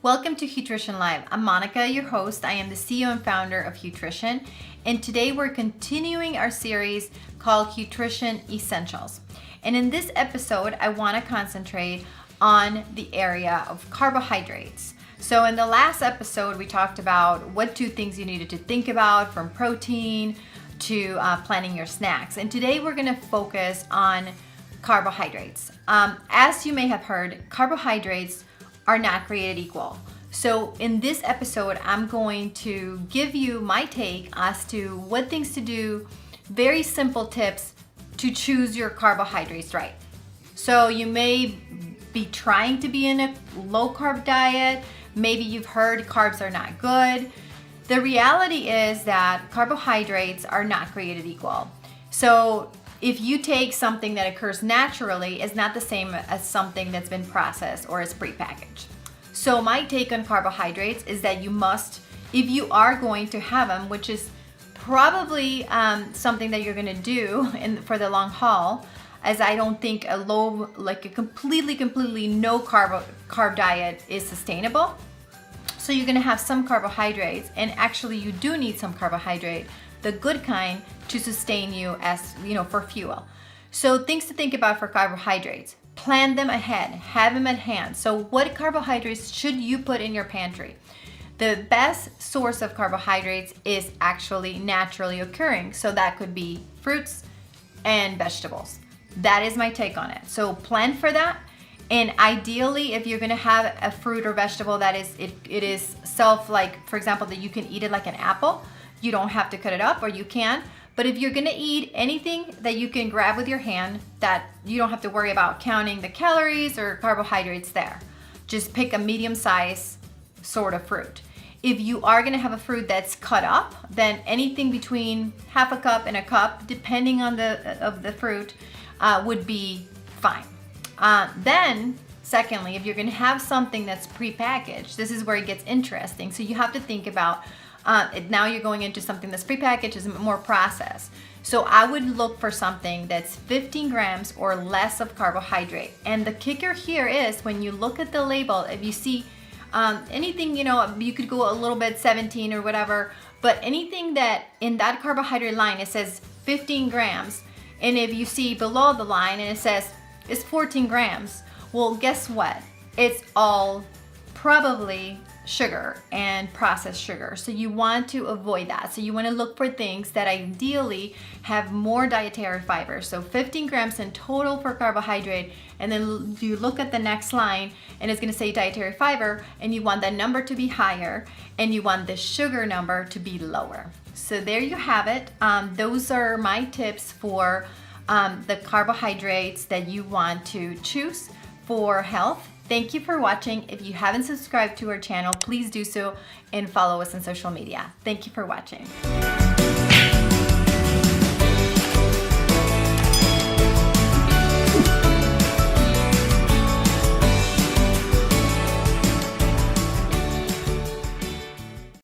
Welcome to HueTrition Live. I'm Monica, your host. I am the CEO and founder of HueTrition, and today we're continuing our series called HueTrition Essentials. And in this episode, I want to concentrate on the area of carbohydrates. So in the last episode, we talked about what 2 things you needed to think about, from protein to planning your snacks. And today we're going to focus on carbohydrates. As you may have heard, carbohydrates are not created equal. So in this episode, I'm going to give you my take as to what things to do, very simple tips to choose your carbohydrates right. So you may be trying to be in a low carb diet. Maybe you've heard carbs are not good. The reality is that carbohydrates are not created equal. So if you take something that occurs naturally, it's not the same as something that's been processed or is prepackaged. So my take on carbohydrates is that you must, if you are going to have them, which is probably something that you're going to do for the long haul, as I don't think a completely no carb diet is sustainable. So you're going to have some carbohydrates, and actually you do need some carbohydrate, the good kind, to sustain you as, for fuel. So things to think about for carbohydrates. Plan them ahead, have them at hand. So what carbohydrates should you put in your pantry? The best source of carbohydrates is actually naturally occurring. So that could be fruits and vegetables. That is my take on it. So plan for that. And ideally, if you're gonna have a fruit or vegetable that is, it is for example, that you can eat it like an apple, you don't have to cut it up, or you can. But if you're gonna eat anything that you can grab with your hand, that you don't have to worry about counting the calories or carbohydrates there. Just pick a medium size sort of fruit. If you are gonna have a fruit that's cut up, then anything between half a cup and a cup, depending on the fruit, would be fine. Then, secondly, if you're gonna have something that's prepackaged, this is where it gets interesting. So you have to think about, now you're going into something that's prepackaged, is more processed. So I would look for something that's 15 grams or less of carbohydrate. And the kicker here is when you look at the label, if you see anything, you could go a little bit 17 or whatever, but anything that in that carbohydrate line, it says 15 grams. And if you see below the line and it says it's 14 grams, well, guess what? It's all probably sugar and processed sugar. So you want to avoid that. So you want to look for things that ideally have more dietary fiber. So 15 grams in total for carbohydrate. And then you look at the next line and it's going to say dietary fiber, and you want that number to be higher and you want the sugar number to be lower. So there you have it. Those are my tips for the carbohydrates that you want to choose for health. Thank you for watching. If you haven't subscribed to our channel, please do so and follow us on social media. Thank you for watching.